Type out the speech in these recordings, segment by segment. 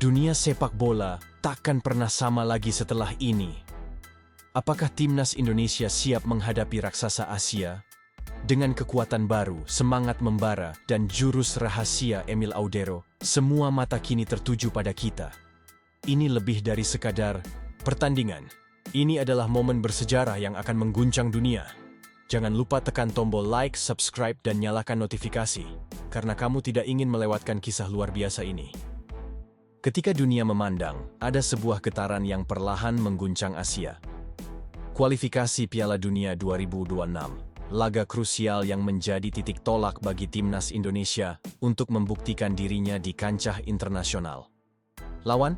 Dunia sepak bola takkan pernah sama lagi setelah ini. Apakah timnas Indonesia siap menghadapi raksasa Asia? Dengan kekuatan baru, semangat membara, dan jurus rahasia Emil Audero, semua mata kini tertuju pada kita. Ini lebih dari sekadar pertandingan. Ini adalah momen bersejarah yang akan mengguncang dunia. Jangan lupa tekan tombol like, subscribe, dan nyalakan notifikasi, karena kamu tidak ingin melewatkan kisah luar biasa ini. Ketika dunia memandang, ada sebuah getaran yang perlahan mengguncang Asia. Kualifikasi Piala Dunia 2026, laga krusial yang menjadi titik tolak bagi timnas Indonesia untuk membuktikan dirinya di kancah internasional. Lawan?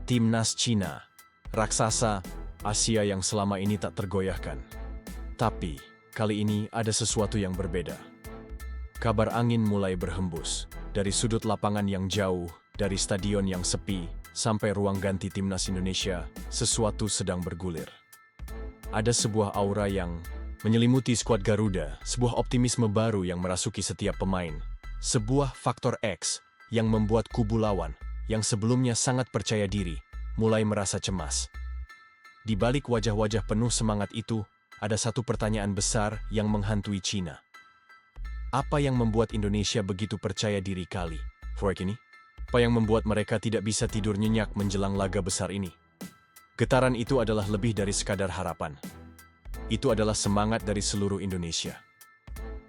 Timnas Cina, raksasa Asia yang selama ini tak tergoyahkan. Tapi, kali ini ada sesuatu yang berbeda. Kabar angin mulai berhembus, dari sudut lapangan yang jauh, dari stadion yang sepi, sampai ruang ganti timnas Indonesia, sesuatu sedang bergulir. Ada sebuah aura yang menyelimuti skuad Garuda, sebuah optimisme baru yang merasuki setiap pemain. Sebuah faktor X yang membuat kubu lawan, yang sebelumnya sangat percaya diri, mulai merasa cemas. Di balik wajah-wajah penuh semangat itu, ada satu pertanyaan besar yang menghantui Cina. Apa yang membuat Indonesia begitu percaya diri kali ini? Apa yang membuat mereka tidak bisa tidur nyenyak menjelang laga besar ini? Getaran itu adalah lebih dari sekadar harapan. Itu adalah semangat dari seluruh Indonesia.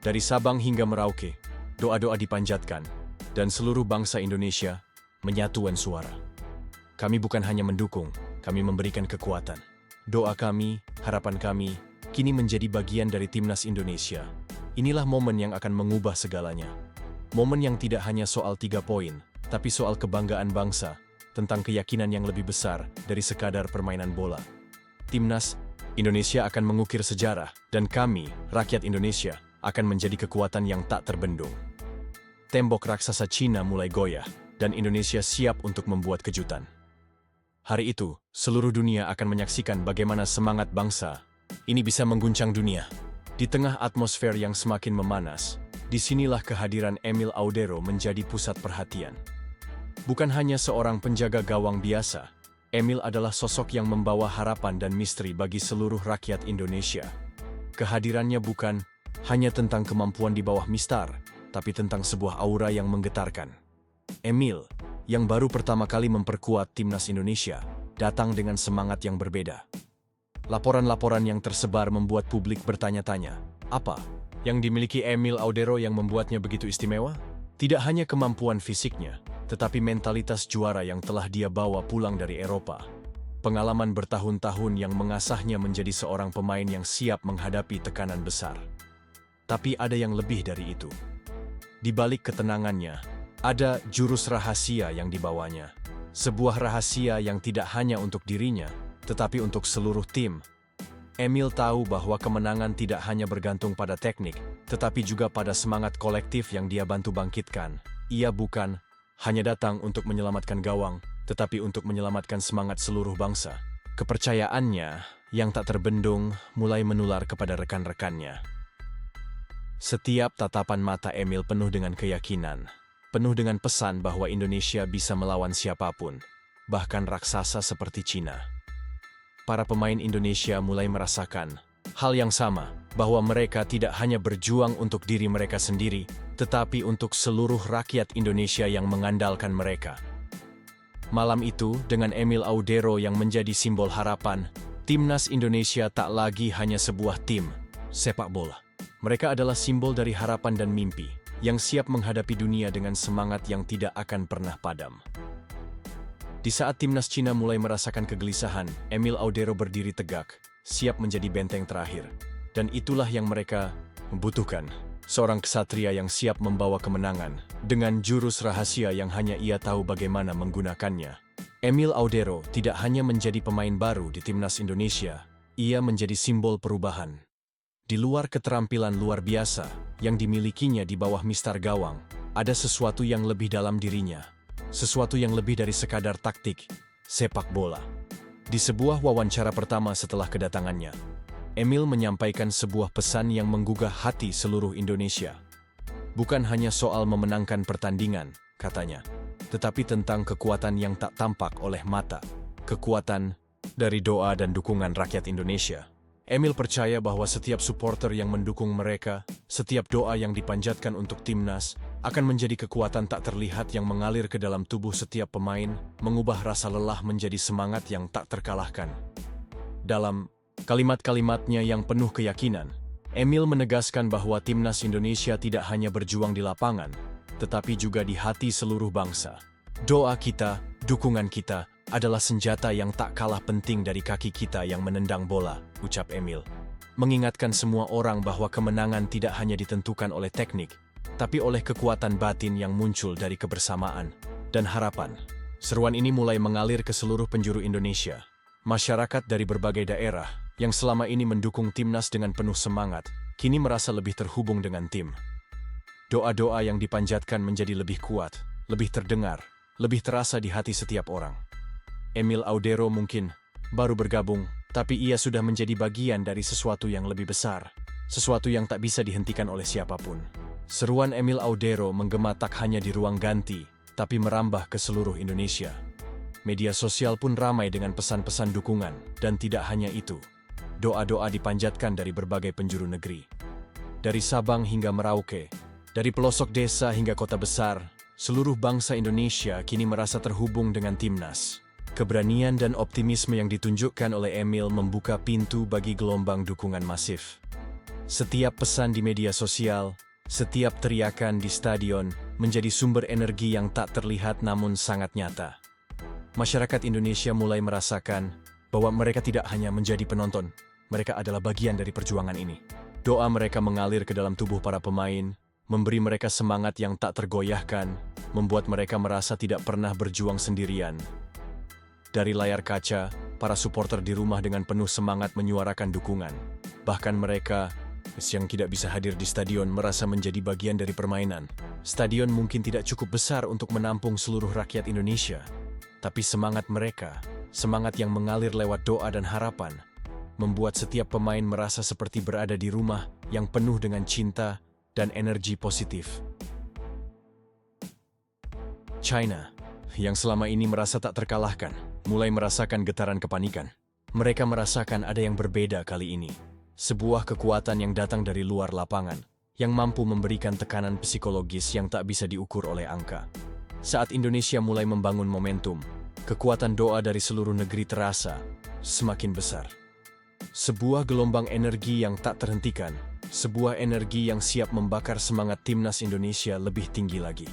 Dari Sabang hingga Merauke, doa-doa dipanjatkan, dan seluruh bangsa Indonesia menyatukan suara. Kami bukan hanya mendukung, kami memberikan kekuatan. Doa kami, harapan kami, kini menjadi bagian dari timnas Indonesia. Inilah momen yang akan mengubah segalanya. Momen yang tidak hanya soal 3 poin, tapi soal kebanggaan bangsa, tentang keyakinan yang lebih besar dari sekadar permainan bola. Timnas Indonesia akan mengukir sejarah, dan kami, rakyat Indonesia, akan menjadi kekuatan yang tak terbendung. Tembok raksasa Cina mulai goyah, dan Indonesia siap untuk membuat kejutan. Hari itu, seluruh dunia akan menyaksikan bagaimana semangat bangsa ini bisa mengguncang dunia. Di tengah atmosfer yang semakin memanas, disinilah kehadiran Emil Audero menjadi pusat perhatian. Bukan hanya seorang penjaga gawang biasa, Emil adalah sosok yang membawa harapan dan misteri bagi seluruh rakyat Indonesia. Kehadirannya bukan hanya tentang kemampuan di bawah mistar, tapi tentang sebuah aura yang menggetarkan. Emil, yang baru pertama kali memperkuat timnas Indonesia, datang dengan semangat yang berbeda. Laporan-laporan yang tersebar membuat publik bertanya-tanya, apa yang dimiliki Emil Audero yang membuatnya begitu istimewa? Tidak hanya kemampuan fisiknya, tetapi mentalitas juara yang telah dia bawa pulang dari Eropa. Pengalaman bertahun-tahun yang mengasahnya menjadi seorang pemain yang siap menghadapi tekanan besar. Tapi ada yang lebih dari itu. Di balik ketenangannya, ada jurus rahasia yang dibawanya. Sebuah rahasia yang tidak hanya untuk dirinya, tetapi untuk seluruh tim. Emil tahu bahwa kemenangan tidak hanya bergantung pada teknik, tetapi juga pada semangat kolektif yang dia bantu bangkitkan. Ia bukan hanya datang untuk menyelamatkan gawang, tetapi untuk menyelamatkan semangat seluruh bangsa. Kepercayaannya yang tak terbendung mulai menular kepada rekan-rekannya. Setiap tatapan mata Emil penuh dengan keyakinan, penuh dengan pesan bahwa Indonesia bisa melawan siapapun, bahkan raksasa seperti Cina. Para pemain Indonesia mulai merasakan hal yang sama, bahwa mereka tidak hanya berjuang untuk diri mereka sendiri, tetapi untuk seluruh rakyat Indonesia yang mengandalkan mereka. Malam itu, dengan Emil Audero yang menjadi simbol harapan, timnas Indonesia tak lagi hanya sebuah tim sepak bola. Mereka adalah simbol dari harapan dan mimpi, yang siap menghadapi dunia dengan semangat yang tidak akan pernah padam. Di saat timnas Cina mulai merasakan kegelisahan, Emil Audero berdiri tegak, siap menjadi benteng terakhir. Dan itulah yang mereka membutuhkan. Seorang ksatria yang siap membawa kemenangan, dengan jurus rahasia yang hanya ia tahu bagaimana menggunakannya. Emil Audero tidak hanya menjadi pemain baru di timnas Indonesia, ia menjadi simbol perubahan. Di luar keterampilan luar biasa yang dimilikinya di bawah mistar gawang, ada sesuatu yang lebih dalam dirinya. Sesuatu yang lebih dari sekadar taktik sepak bola. Di sebuah wawancara pertama setelah kedatangannya, Emil menyampaikan sebuah pesan yang menggugah hati seluruh Indonesia. Bukan hanya soal memenangkan pertandingan, katanya, tetapi tentang kekuatan yang tak tampak oleh mata. Kekuatan dari doa dan dukungan rakyat Indonesia. Emil percaya bahwa setiap supporter yang mendukung mereka, setiap doa yang dipanjatkan untuk timnas, akan menjadi kekuatan tak terlihat yang mengalir ke dalam tubuh setiap pemain, mengubah rasa lelah menjadi semangat yang tak terkalahkan. Dalam kalimat-kalimatnya yang penuh keyakinan, Emil menegaskan bahwa timnas Indonesia tidak hanya berjuang di lapangan, tetapi juga di hati seluruh bangsa. Doa kita, dukungan kita, adalah senjata yang tak kalah penting dari kaki kita yang menendang bola, ucap Emil. Mengingatkan semua orang bahwa kemenangan tidak hanya ditentukan oleh teknik, tapi oleh kekuatan batin yang muncul dari kebersamaan dan harapan. Seruan ini mulai mengalir ke seluruh penjuru Indonesia. Masyarakat dari berbagai daerah yang selama ini mendukung timnas dengan penuh semangat, kini merasa lebih terhubung dengan tim. Doa-doa yang dipanjatkan menjadi lebih kuat, lebih terdengar, lebih terasa di hati setiap orang. Emil Audero mungkin baru bergabung, tapi ia sudah menjadi bagian dari sesuatu yang lebih besar, sesuatu yang tak bisa dihentikan oleh siapapun. Seruan Emil Audero menggema tak hanya di ruang ganti, tapi merambah ke seluruh Indonesia. Media sosial pun ramai dengan pesan-pesan dukungan, dan tidak hanya itu. Doa-doa dipanjatkan dari berbagai penjuru negeri. Dari Sabang hingga Merauke, dari pelosok desa hingga kota besar, seluruh bangsa Indonesia kini merasa terhubung dengan timnas. Keberanian dan optimisme yang ditunjukkan oleh Emil membuka pintu bagi gelombang dukungan masif. Setiap pesan di media sosial, setiap teriakan di stadion menjadi sumber energi yang tak terlihat namun sangat nyata. Masyarakat Indonesia mulai merasakan bahwa mereka tidak hanya menjadi penonton, mereka adalah bagian dari perjuangan ini. Doa mereka mengalir ke dalam tubuh para pemain, memberi mereka semangat yang tak tergoyahkan, membuat mereka merasa tidak pernah berjuang sendirian. Dari layar kaca, para supporter di rumah dengan penuh semangat menyuarakan dukungan. Bahkan mereka yang tidak bisa hadir di stadion merasa menjadi bagian dari permainan. Stadion mungkin tidak cukup besar untuk menampung seluruh rakyat Indonesia, tapi semangat mereka, semangat yang mengalir lewat doa dan harapan, membuat setiap pemain merasa seperti berada di rumah yang penuh dengan cinta dan energi positif. China, yang selama ini merasa tak terkalahkan, mulai merasakan getaran kepanikan. Mereka merasakan ada yang berbeda kali ini. Sebuah kekuatan yang datang dari luar lapangan, yang mampu memberikan tekanan psikologis yang tak bisa diukur oleh angka. Saat Indonesia mulai membangun momentum, kekuatan doa dari seluruh negeri terasa semakin besar. Sebuah gelombang energi yang tak terhentikan, sebuah energi yang siap membakar semangat timnas Indonesia lebih tinggi lagi.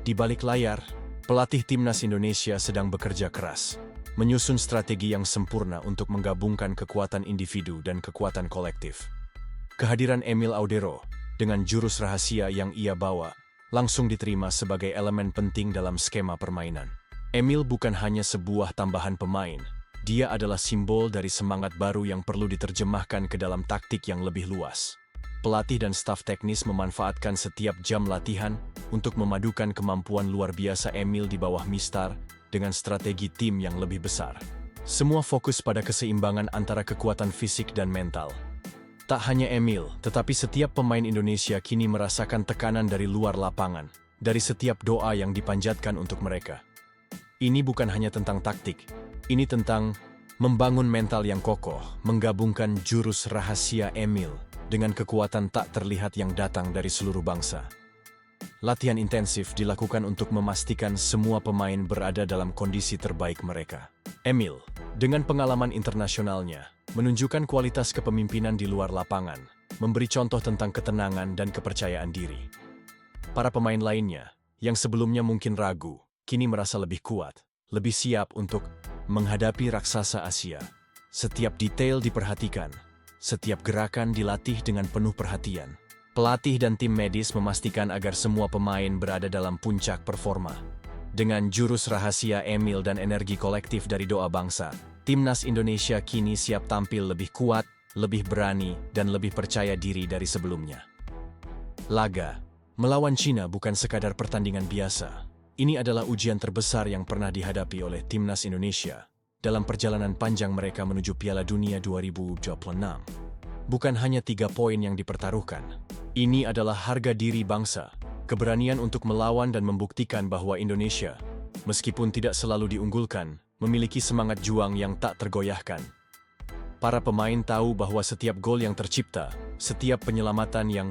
Di balik layar, pelatih timnas Indonesia sedang bekerja keras, menyusun strategi yang sempurna untuk menggabungkan kekuatan individu dan kekuatan kolektif. Kehadiran Emil Audero, dengan jurus rahasia yang ia bawa, langsung diterima sebagai elemen penting dalam skema permainan. Emil bukan hanya sebuah tambahan pemain, dia adalah simbol dari semangat baru yang perlu diterjemahkan ke dalam taktik yang lebih luas. Pelatih dan staf teknis memanfaatkan setiap jam latihan untuk memadukan kemampuan luar biasa Emil di bawah Mistar dengan strategi tim yang lebih besar. Semua fokus pada keseimbangan antara kekuatan fisik dan mental. Tak hanya Emil, tetapi setiap pemain Indonesia kini merasakan tekanan dari luar lapangan, dari setiap doa yang dipanjatkan untuk mereka. Ini bukan hanya tentang taktik, ini tentang membangun mental yang kokoh, menggabungkan jurus rahasia Emil dengan kekuatan tak terlihat yang datang dari seluruh bangsa. Latihan intensif dilakukan untuk memastikan semua pemain berada dalam kondisi terbaik mereka. Emil, dengan pengalaman internasionalnya, menunjukkan kualitas kepemimpinan di luar lapangan, memberi contoh tentang ketenangan dan kepercayaan diri. Para pemain lainnya, yang sebelumnya mungkin ragu, kini merasa lebih kuat, lebih siap untuk menghadapi raksasa Asia. Setiap detail diperhatikan, setiap gerakan dilatih dengan penuh perhatian. Pelatih dan tim medis memastikan agar semua pemain berada dalam puncak performa. Dengan jurus rahasia Emil dan energi kolektif dari doa bangsa, timnas Indonesia kini siap tampil lebih kuat, lebih berani, dan lebih percaya diri dari sebelumnya. Laga melawan Cina bukan sekadar pertandingan biasa. Ini adalah ujian terbesar yang pernah dihadapi oleh timnas Indonesia dalam perjalanan panjang mereka menuju Piala Dunia 2026. Bukan hanya 3 poin yang dipertaruhkan. Ini adalah harga diri bangsa, Keberanian untuk melawan dan membuktikan bahwa Indonesia, meskipun tidak selalu diunggulkan, memiliki semangat juang yang tak tergoyahkan. Para pemain tahu bahwa setiap gol yang tercipta, setiap penyelamatan yang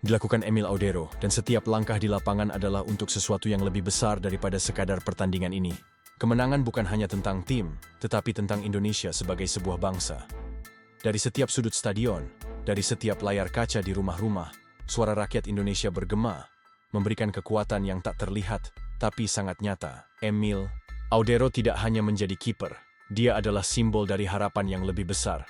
dilakukan Emil Audero, dan setiap langkah di lapangan adalah untuk sesuatu yang lebih besar daripada sekadar pertandingan ini. Kemenangan bukan hanya tentang tim, tetapi tentang Indonesia sebagai sebuah bangsa. Dari setiap sudut stadion, dari setiap layar kaca di rumah-rumah, suara rakyat Indonesia bergema, memberikan kekuatan yang tak terlihat, tapi sangat nyata. Emil Audero tidak hanya menjadi kiper, dia adalah simbol dari harapan yang lebih besar.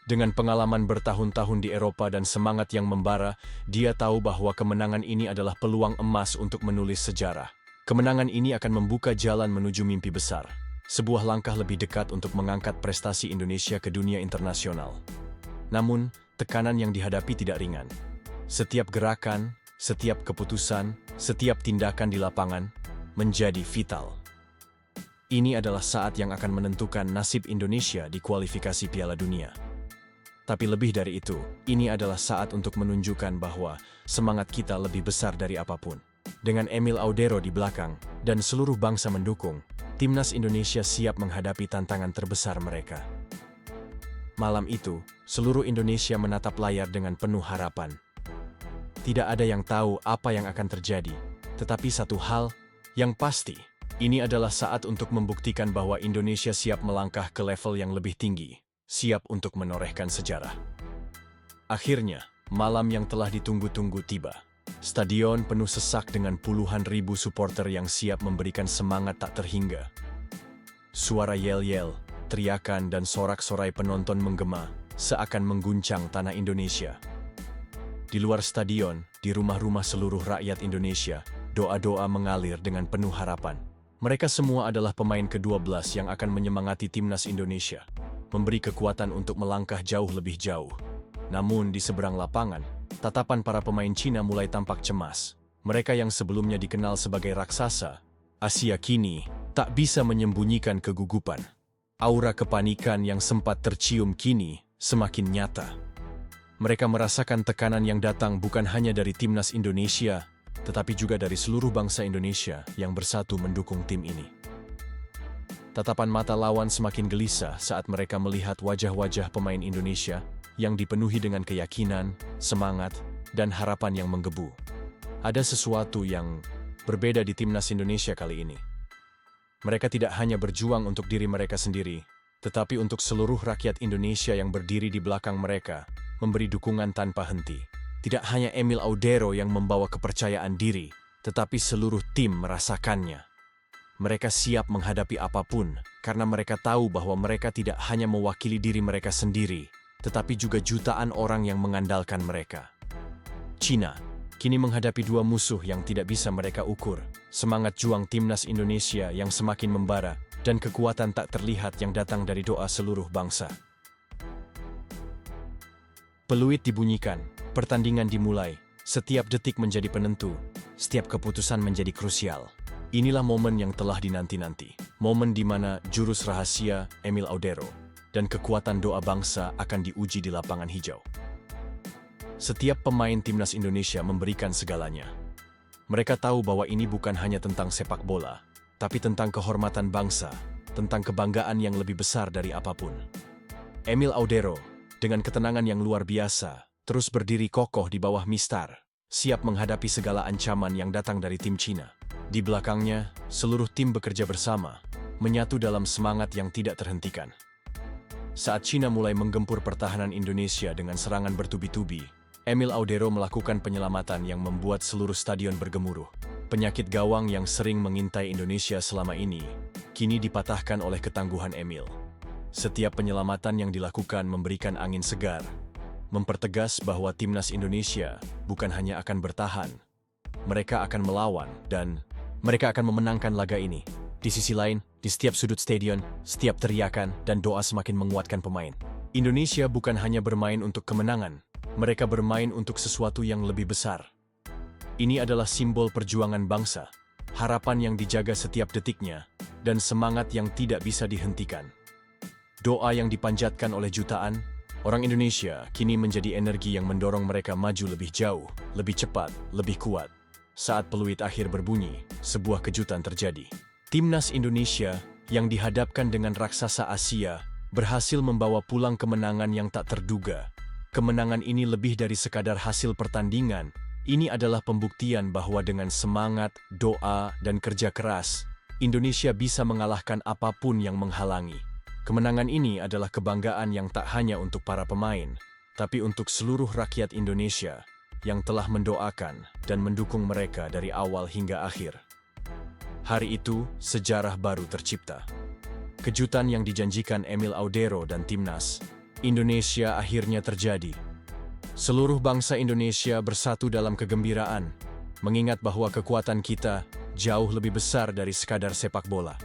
Dengan pengalaman bertahun-tahun di Eropa dan semangat yang membara, dia tahu bahwa kemenangan ini adalah peluang emas untuk menulis sejarah. Kemenangan ini akan membuka jalan menuju mimpi besar, sebuah langkah lebih dekat untuk mengangkat prestasi Indonesia ke dunia internasional. Namun, tekanan yang dihadapi tidak ringan. Setiap gerakan, setiap keputusan, setiap tindakan di lapangan menjadi vital. Ini adalah saat yang akan menentukan nasib Indonesia di kualifikasi Piala Dunia. Tapi lebih dari itu, ini adalah saat untuk menunjukkan bahwa semangat kita lebih besar dari apapun. Dengan Emil Audero di belakang dan seluruh bangsa mendukung, timnas Indonesia siap menghadapi tantangan terbesar mereka. Malam itu, seluruh Indonesia menatap layar dengan penuh harapan. Tidak ada yang tahu apa yang akan terjadi, tetapi satu hal yang pasti, ini adalah saat untuk membuktikan bahwa Indonesia siap melangkah ke level yang lebih tinggi, siap untuk menorehkan sejarah. Akhirnya, malam yang telah ditunggu-tunggu tiba. Stadion penuh sesak dengan puluhan ribu supporter yang siap memberikan semangat tak terhingga. Suara yel-yel, teriakan dan sorak-sorai penonton menggema, seakan mengguncang tanah Indonesia. Di luar stadion, di rumah-rumah seluruh rakyat Indonesia, doa-doa mengalir dengan penuh harapan. Mereka semua adalah pemain ke-12 yang akan menyemangati timnas Indonesia, memberi kekuatan untuk melangkah jauh lebih jauh. Namun di seberang lapangan, tatapan para pemain Cina mulai tampak cemas. Mereka yang sebelumnya dikenal sebagai raksasa Asia kini tak bisa menyembunyikan kegugupan. Aura kepanikan yang sempat tercium kini semakin nyata. Mereka merasakan tekanan yang datang bukan hanya dari timnas Indonesia, tetapi juga dari seluruh bangsa Indonesia yang bersatu mendukung tim ini. Tatapan mata lawan semakin gelisah saat mereka melihat wajah-wajah pemain Indonesia yang dipenuhi dengan keyakinan, semangat, dan harapan yang menggebu. Ada sesuatu yang berbeda di timnas Indonesia kali ini. Mereka tidak hanya berjuang untuk diri mereka sendiri, tetapi untuk seluruh rakyat Indonesia yang berdiri di belakang mereka, memberi dukungan tanpa henti. Tidak hanya Emil Audero yang membawa kepercayaan diri, tetapi seluruh tim merasakannya. Mereka siap menghadapi apapun, karena mereka tahu bahwa mereka tidak hanya mewakili diri mereka sendiri, tetapi juga jutaan orang yang mengandalkan mereka. Cina kini menghadapi dua musuh yang tidak bisa mereka ukur, semangat juang timnas Indonesia yang semakin membara, dan kekuatan tak terlihat yang datang dari doa seluruh bangsa. Peluit dibunyikan, pertandingan dimulai, setiap detik menjadi penentu, setiap keputusan menjadi krusial. Inilah momen yang telah dinanti-nanti, momen di mana jurus rahasia Emil Audero dan kekuatan doa bangsa akan diuji di lapangan hijau. Setiap pemain timnas Indonesia memberikan segalanya. Mereka tahu bahwa ini bukan hanya tentang sepak bola, tapi tentang kehormatan bangsa, tentang kebanggaan yang lebih besar dari apapun. Emil Audero, dengan ketenangan yang luar biasa, terus berdiri kokoh di bawah mistar, siap menghadapi segala ancaman yang datang dari tim Cina. Di belakangnya, seluruh tim bekerja bersama, menyatu dalam semangat yang tidak terhentikan. Saat Cina mulai menggempur pertahanan Indonesia dengan serangan bertubi-tubi, Emil Audero melakukan penyelamatan yang membuat seluruh stadion bergemuruh. Penyakit gawang yang sering mengintai Indonesia selama ini, kini dipatahkan oleh ketangguhan Emil. Setiap penyelamatan yang dilakukan memberikan angin segar, mempertegas bahwa timnas Indonesia bukan hanya akan bertahan, mereka akan melawan dan mereka akan memenangkan laga ini. Di sisi lain, di setiap sudut stadion, setiap teriakan dan doa semakin menguatkan pemain. Indonesia bukan hanya bermain untuk kemenangan, mereka bermain untuk sesuatu yang lebih besar. Ini adalah simbol perjuangan bangsa, harapan yang dijaga setiap detiknya, dan semangat yang tidak bisa dihentikan. Doa yang dipanjatkan oleh jutaan orang Indonesia kini menjadi energi yang mendorong mereka maju lebih jauh, lebih cepat, lebih kuat. saat peluit akhir berbunyi, sebuah kejutan terjadi. Timnas Indonesia yang dihadapkan dengan raksasa Asia berhasil membawa pulang kemenangan yang tak terduga. Kemenangan ini lebih dari sekadar hasil pertandingan. Ini adalah pembuktian bahwa dengan semangat, doa, dan kerja keras, Indonesia bisa mengalahkan apapun yang menghalangi. Kemenangan ini adalah kebanggaan yang tak hanya untuk para pemain, tapi untuk seluruh rakyat Indonesia yang telah mendoakan dan mendukung mereka dari awal hingga akhir. Hari itu, sejarah baru tercipta. Kejutan yang dijanjikan Emil Audero dan Timnas Indonesia akhirnya terjadi. Seluruh bangsa Indonesia bersatu dalam kegembiraan, mengingat bahwa kekuatan kita jauh lebih besar dari sekadar sepak bola.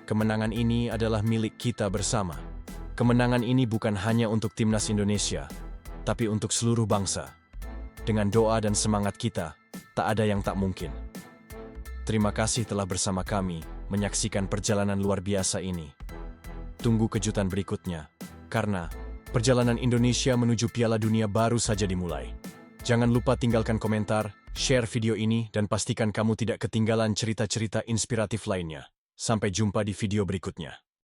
Kemenangan ini adalah milik kita bersama. Kemenangan ini bukan hanya untuk Timnas Indonesia, tapi untuk seluruh bangsa. Dengan doa dan semangat kita, tak ada yang tak mungkin. Terima kasih telah bersama kami menyaksikan perjalanan luar biasa ini. Tunggu kejutan berikutnya, karena perjalanan Indonesia menuju Piala Dunia baru saja dimulai. Jangan lupa tinggalkan komentar, share video ini, dan pastikan kamu tidak ketinggalan cerita-cerita inspiratif lainnya. Sampai jumpa di video berikutnya.